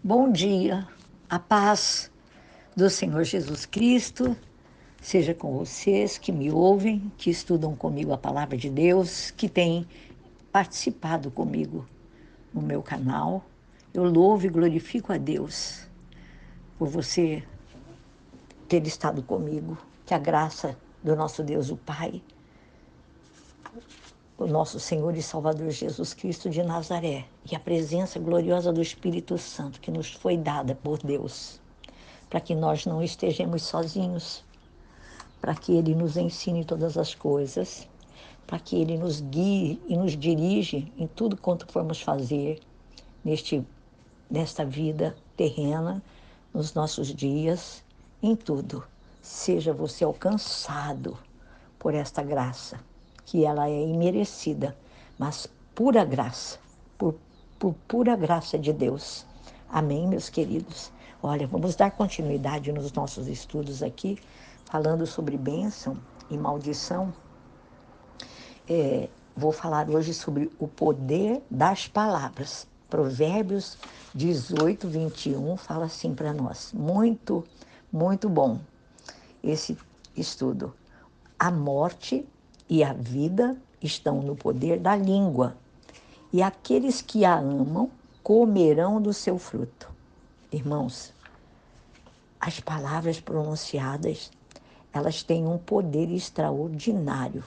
Bom dia, a paz do Senhor Jesus Cristo seja com vocês que me ouvem, que estudam comigo a palavra de Deus, que têm participado comigo no meu canal. Eu louvo e glorifico a Deus por você ter estado comigo. Que a graça do nosso Deus, o Pai, o nosso Senhor e Salvador Jesus Cristo de Nazaré e a presença gloriosa do Espírito Santo que nos foi dada por Deus, para que nós não estejamos sozinhos, para que Ele nos ensine todas as coisas, para que Ele nos guie e nos dirige em tudo quanto formos fazer nesta vida terrena, nos nossos dias, em tudo. Seja você alcançado por esta graça, que ela é imerecida, mas pura graça, por pura graça de Deus. Amém, meus queridos? Olha, vamos dar continuidade nos nossos estudos aqui, falando sobre bênção e maldição. Vou falar hoje sobre o poder das palavras. Provérbios 18, 21 fala assim para nós. Muito, muito bom esse estudo. A morte e a vida estão no poder da língua, e aqueles que a amam comerão do seu fruto. Irmãos, as palavras pronunciadas, elas têm um poder extraordinário.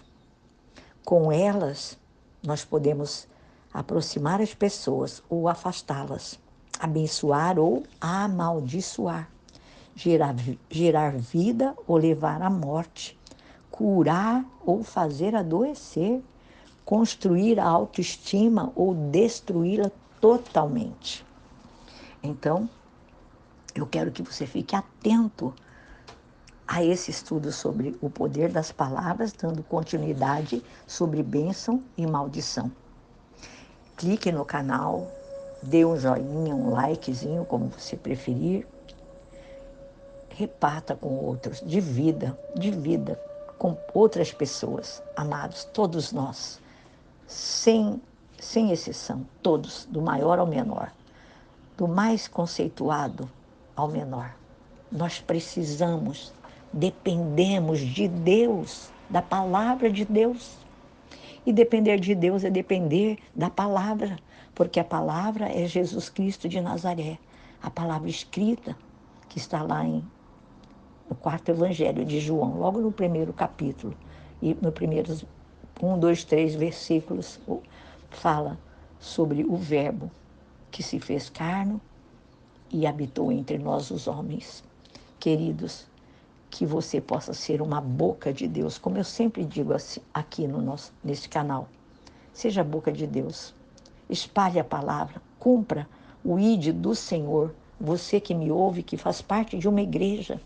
Com elas, nós podemos aproximar as pessoas ou afastá-las, abençoar ou amaldiçoar, gerar vida ou levar à morte, curar ou fazer adoecer, construir a autoestima ou destruí-la totalmente. Então, eu quero que você fique atento a esse estudo sobre o poder das palavras, dando continuidade sobre bênção e maldição. Clique no canal, dê um joinha, um likezinho, como você preferir. Reparta com outros, divida com outras pessoas, amados, todos nós, sem exceção, todos, do maior ao menor, do mais conceituado ao menor. Nós precisamos, dependemos de Deus, da palavra de Deus. E depender de Deus é depender da palavra, porque a palavra é Jesus Cristo de Nazaré, a palavra escrita que está lá no quarto evangelho de João, logo no primeiro capítulo, e no primeiros 1, 2, 3 versículos, fala sobre o verbo que se fez carne e habitou entre nós os homens. Queridos, que você possa ser uma boca de Deus, como eu sempre digo aqui nesse canal. Seja a boca de Deus. Espalhe a palavra, cumpra o ID do Senhor. Você que me ouve, que faz parte de uma igreja,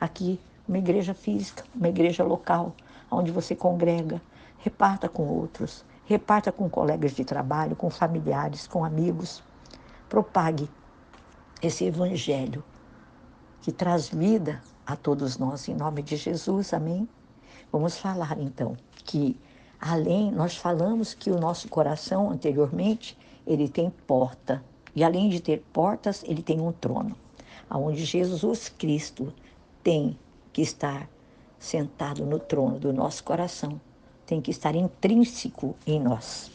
aqui, uma igreja física, uma igreja local, onde você congrega, reparta com outros, reparta com colegas de trabalho, com familiares, com amigos. Propague esse evangelho que traz vida a todos nós, em nome de Jesus, amém? Vamos falar então que nós falamos que o nosso coração anteriormente, ele tem porta, e além de ter portas, ele tem um trono, onde Jesus Cristo tem que estar sentado no trono do nosso coração, tem que estar intrínseco em nós.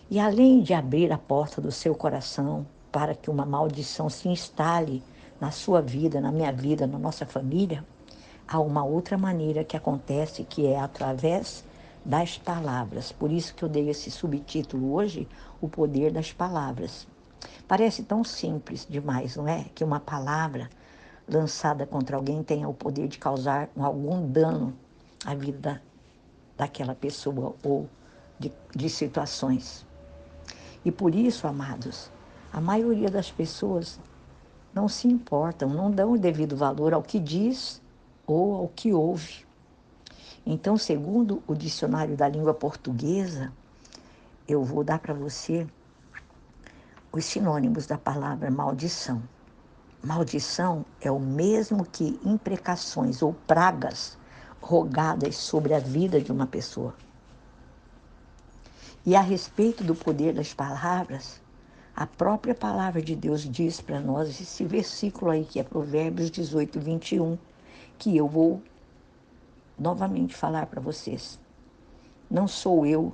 E além de abrir a porta do seu coração para que uma maldição se instale na sua vida, na minha vida, na nossa família, há uma outra maneira que acontece, que é através das palavras. Por isso que eu dei esse subtítulo hoje, o poder das palavras. Parece tão simples demais, não é? Que uma palavra lançada contra alguém tenha o poder de causar algum dano à vida daquela pessoa ou de situações. E por isso, amados, a maioria das pessoas não se importam, não dão o devido valor ao que diz ou ao que ouve. Então, segundo o dicionário da língua portuguesa, eu vou dar para você os sinônimos da palavra maldição. Maldição é o mesmo que imprecações ou pragas rogadas sobre a vida de uma pessoa. E a respeito do poder das palavras, A própria palavra de Deus diz para nós, esse versículo aí, que é Provérbios 18, 21, que eu vou novamente falar para vocês. Não sou eu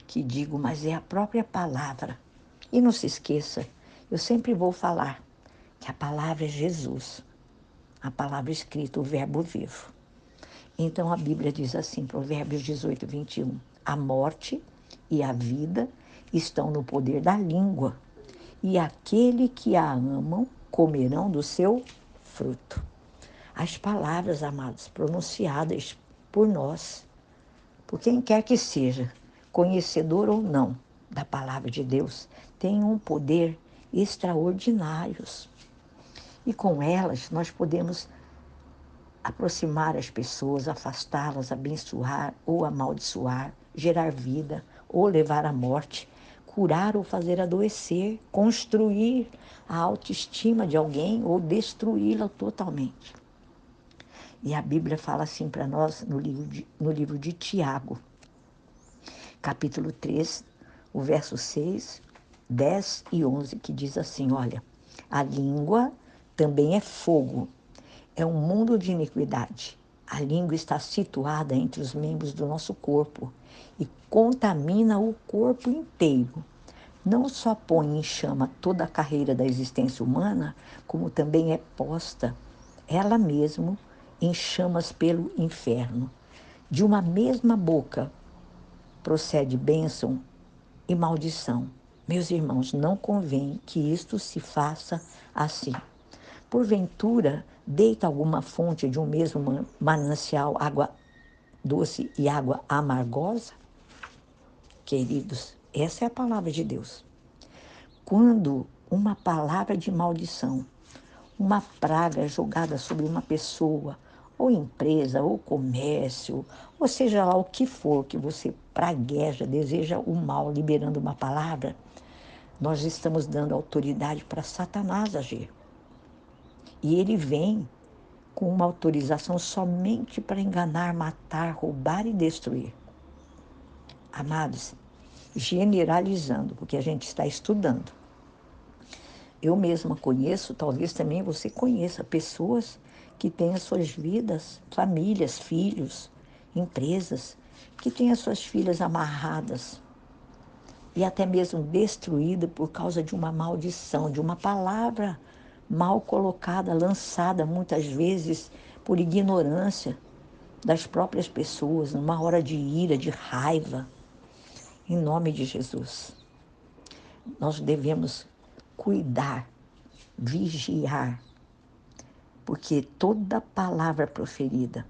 que digo, mas é a própria palavra. E não se esqueça, eu sempre vou falar que a palavra é Jesus, a palavra escrita, o verbo vivo. Então a Bíblia diz assim, Provérbios 18, 21, a morte e a vida estão no poder da língua, e aquele que a amam comerão do seu fruto. As palavras, amados, pronunciadas por nós, por quem quer que seja, conhecedor ou não da palavra de Deus, têm um poder extraordinário. E com elas nós podemos aproximar as pessoas, afastá-las, abençoar ou amaldiçoar, gerar vida ou levar à morte, curar ou fazer adoecer, construir a autoestima de alguém ou destruí-la totalmente. E a Bíblia fala assim para nós no livro de Tiago, capítulo 3, o verso 6, 10 e 11, que diz assim, olha, a língua também é fogo, é um mundo de iniquidade. A língua está situada entre os membros do nosso corpo e contamina o corpo inteiro. Não só põe em chama toda a carreira da existência humana, como também é posta ela mesma em chamas pelo inferno. De uma mesma boca procede bênção e maldição. Meus irmãos, não convém que isto se faça assim. Porventura, deita alguma fonte de um mesmo manancial água doce e água amargosa? Queridos, essa é a palavra de Deus. Quando uma palavra de maldição, uma praga é jogada sobre uma pessoa, ou empresa, ou comércio, ou seja lá o que for que você pragueja, deseja o mal, liberando uma palavra, nós estamos dando autoridade para Satanás agir. E ele vem com uma autorização somente para enganar, matar, roubar e destruir. Amados, generalizando, porque a gente está estudando. Eu mesma conheço, talvez também você conheça, pessoas que têm as suas vidas, famílias, filhos, empresas, que têm as suas filhas amarradas e até mesmo destruídas por causa de uma maldição, de uma palavra mal colocada, lançada muitas vezes por ignorância das próprias pessoas, numa hora de ira, de raiva. Em nome de Jesus, nós devemos cuidar, vigiar, porque toda palavra proferida,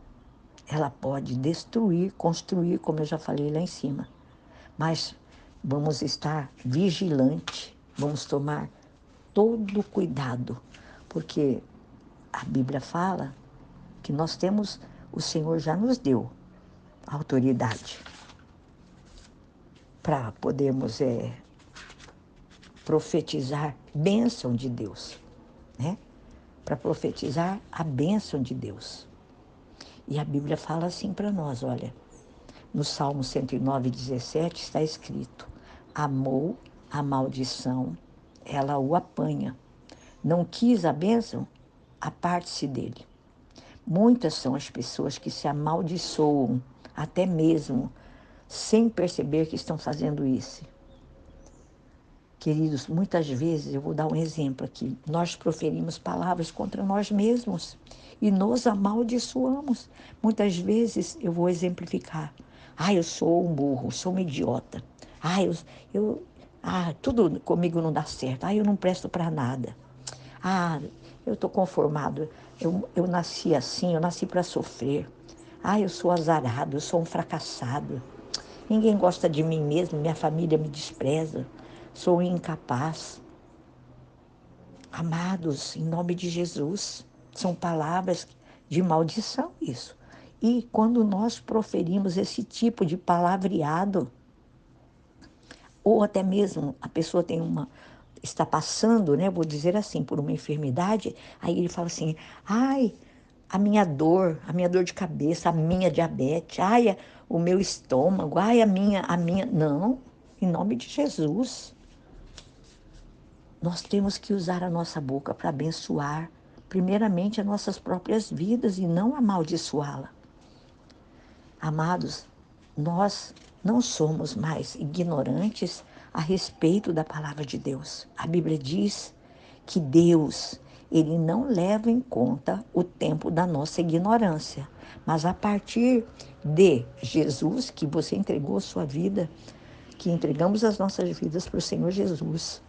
ela pode destruir, construir, como eu já falei lá em cima. Mas vamos estar vigilantes, vamos tomar todo cuidado, porque a Bíblia fala que nós temos, o Senhor já nos deu a autoridade para podermos profetizar bênção de Deus, né? Para profetizar a bênção de Deus. E a Bíblia fala assim para nós, olha, no Salmo 109, 17 está escrito, amou a maldição, ela o apanha. Não quis a bênção, aparte-se dele. Muitas são as pessoas que se amaldiçoam, até mesmo sem perceber que estão fazendo isso. Queridos, muitas vezes, eu vou dar um exemplo aqui, nós proferimos palavras contra nós mesmos e nos amaldiçoamos. Muitas vezes, eu vou exemplificar, eu sou um burro, sou uma idiota, tudo comigo não dá certo, eu não presto para nada, eu estou conformado, eu nasci assim, eu nasci para sofrer, eu sou azarado, eu sou um fracassado, ninguém gosta de mim mesmo, minha família me despreza, sou incapaz. Amados, em nome de Jesus, são palavras de maldição isso. E quando nós proferimos esse tipo de palavreado, ou até mesmo a pessoa está passando, né, vou dizer assim, por uma enfermidade, aí ele fala assim, a minha dor de cabeça, a minha diabetes, o meu estômago, a minha, não, em nome de Jesus. nós temos que usar a nossa boca para abençoar, primeiramente, as nossas próprias vidas e não amaldiçoá-la. Amados, nós não somos mais ignorantes a respeito da palavra de Deus. A Bíblia diz que Deus, Ele não leva em conta o tempo da nossa ignorância, mas a partir de Jesus, que você entregou a sua vida, que entregamos as nossas vidas para o Senhor Jesus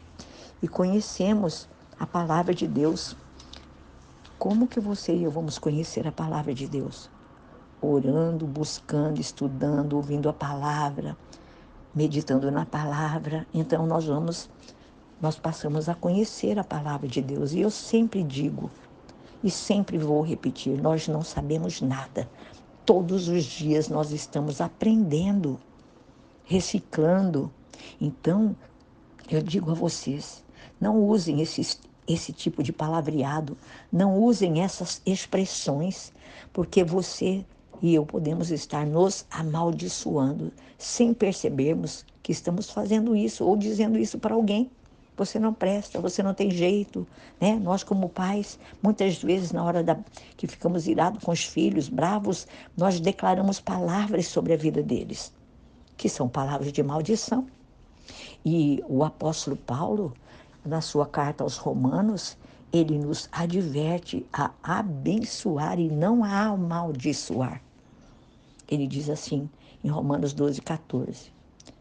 e conhecemos a palavra de Deus. Como que você e eu vamos conhecer a palavra de Deus? Orando, buscando, estudando, ouvindo a palavra, meditando na palavra. Então nós passamos a conhecer a palavra de Deus. E eu sempre digo, e sempre vou repetir, nós não sabemos nada. Todos os dias nós estamos aprendendo, reciclando. Então, eu digo a vocês, não usem esse tipo de palavreado, não usem essas expressões, porque você e eu podemos estar nos amaldiçoando sem percebermos que estamos fazendo isso ou dizendo isso para alguém. Você não presta, você não tem jeito, né? Nós como pais, muitas vezes na hora que ficamos irados com os filhos, bravos, nós declaramos palavras sobre a vida deles, que são palavras de maldição. E o apóstolo Paulo, na sua carta aos Romanos, ele nos adverte a abençoar e não a amaldiçoar. Ele diz assim, em Romanos 12:14,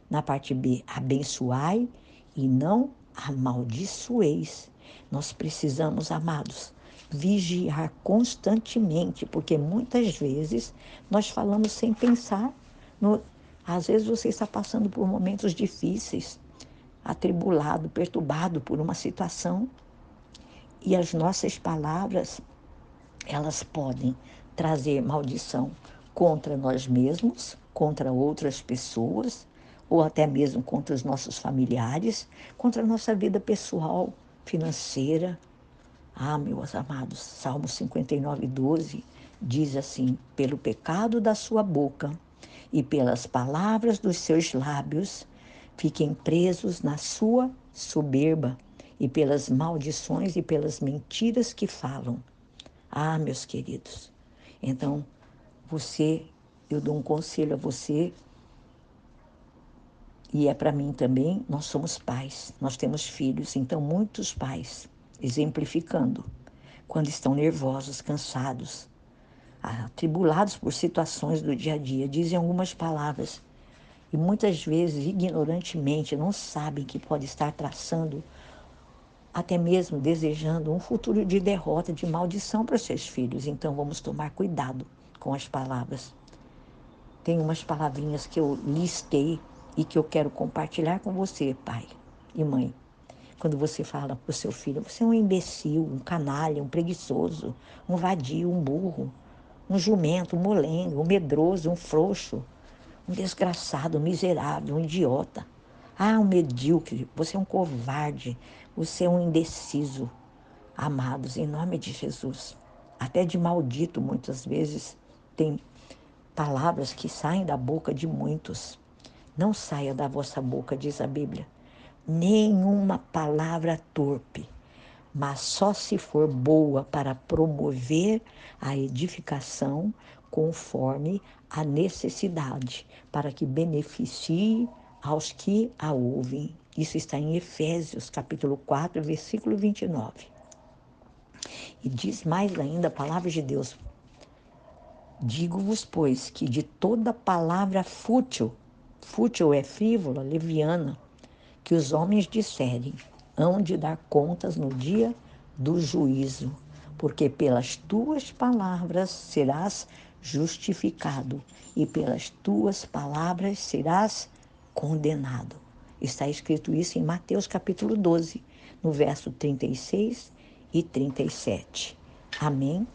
na parte B, abençoai e não amaldiçoeis. Nós precisamos, amados, vigiar constantemente, porque muitas vezes nós falamos sem pensar. Às vezes você está passando por momentos difíceis, atribulado, perturbado por uma situação, e as nossas palavras, elas podem trazer maldição contra nós mesmos, contra outras pessoas, ou até mesmo contra os nossos familiares, contra a nossa vida pessoal, financeira. Meus amados, Salmo 59:12 diz assim: pelo pecado da sua boca e pelas palavras dos seus lábios, fiquem presos na sua soberba e pelas maldições e pelas mentiras que falam. Meus queridos, então eu dou um conselho a você, e é para mim também, nós somos pais, nós temos filhos, então muitos pais, exemplificando, quando estão nervosos, cansados, atribulados por situações do dia a dia, dizem algumas palavras e muitas vezes, ignorantemente, não sabem que pode estar traçando, até mesmo desejando um futuro de derrota, de maldição para os seus filhos. Então vamos tomar cuidado com as palavras. Tem umas palavrinhas que eu listei e que eu quero compartilhar com você, pai e mãe. Quando você fala para o seu filho, você é um imbecil, um canalha, um preguiçoso, um vadio, um burro, um jumento, um molengo, um medroso, um frouxo, um desgraçado, um miserável, um idiota. Um medíocre, você é um covarde, você é um indeciso. Amados, em nome de Jesus, até de maldito muitas vezes tem palavras que saem da boca de muitos. Não saia da vossa boca, diz a Bíblia, nenhuma palavra torpe, mas só se for boa para promover a edificação conforme a necessidade, para que beneficie aos que a ouvem. Isso está em Efésios, capítulo 4, versículo 29. E diz mais ainda a palavra de Deus: digo-vos, pois, que de toda palavra fútil é frívola, leviana, que os homens disserem, hão de dar contas no dia do juízo, porque pelas tuas palavras serás justificado e pelas tuas palavras serás condenado. Está escrito isso em Mateus capítulo 12, no verso 36 e 37. Amém?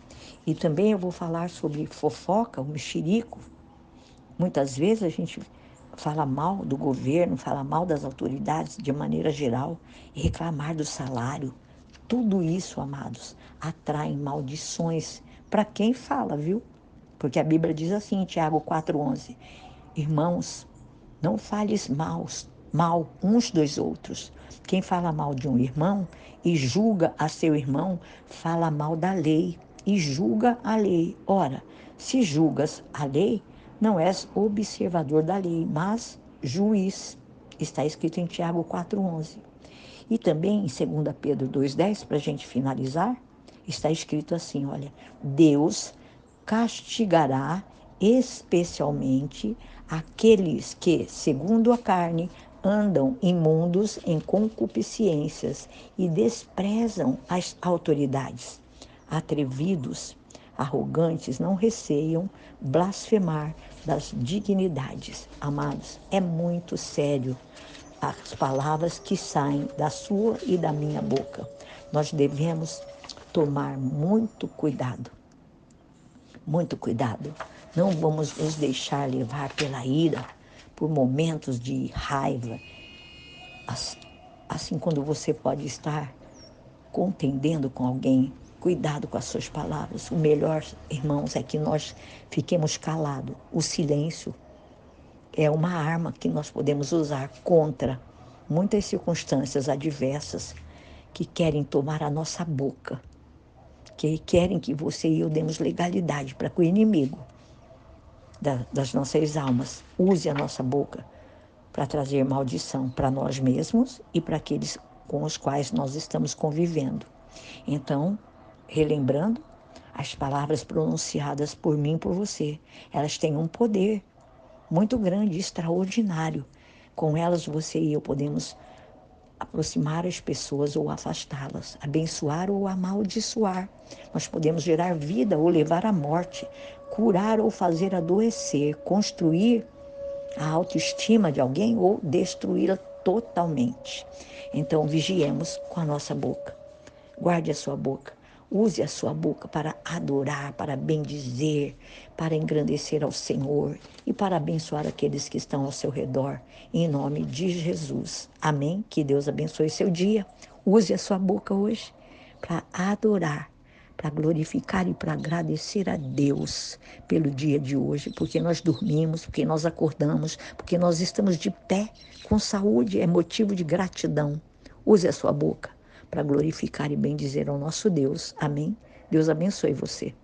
E também eu vou falar sobre fofoca, o mexerico. Muitas vezes a gente fala mal do governo, fala mal das autoridades de maneira geral, e reclamar do salário. Tudo isso, amados, atrai maldições para quem fala, viu? Porque a Bíblia diz assim, em Tiago 4:11, irmãos, não fales mal uns dos outros. Quem fala mal de um irmão e julga a seu irmão, fala mal da lei e julga a lei. Ora, se julgas a lei, não és observador da lei, mas juiz. Está escrito em Tiago 4,11. E também em 2 Pedro 2,10, para a gente finalizar, está escrito assim, olha, Deus castigará especialmente aqueles que, segundo a carne, andam imundos em concupiscências e desprezam as autoridades. Atrevidos, arrogantes, não receiam blasfemar das dignidades. Amados, é muito sério as palavras que saem da sua e da minha boca. Nós devemos tomar muito cuidado. Muito cuidado. Não vamos nos deixar levar pela ira, por momentos de raiva. Assim, quando você pode estar contendendo com alguém, cuidado com as suas palavras. O melhor, irmãos, é que nós fiquemos calados. O silêncio é uma arma que nós podemos usar contra muitas circunstâncias adversas que querem tomar a nossa boca, que querem que você e eu demos legalidade para que o inimigo das nossas almas use a nossa boca para trazer maldição para nós mesmos e para aqueles com os quais nós estamos convivendo. Então, relembrando, as palavras pronunciadas por mim e por você, elas têm um poder muito grande, extraordinário. Com elas, você e eu podemos aproximar as pessoas ou afastá-las, abençoar ou amaldiçoar. Nós podemos gerar vida ou levar à morte, curar ou fazer adoecer, construir a autoestima de alguém ou destruí-la totalmente. Então, vigiemos com a nossa boca. Guarde a sua boca. Use a sua boca para adorar, para bendizer, para engrandecer ao Senhor e para abençoar aqueles que estão ao seu redor, em nome de Jesus. Amém? Que Deus abençoe seu dia. Use a sua boca hoje para adorar, para glorificar e para agradecer a Deus pelo dia de hoje, porque nós dormimos, porque nós acordamos, porque nós estamos de pé com saúde, é motivo de gratidão. Use a sua boca para glorificar e bendizer ao nosso Deus. Amém? Deus abençoe você.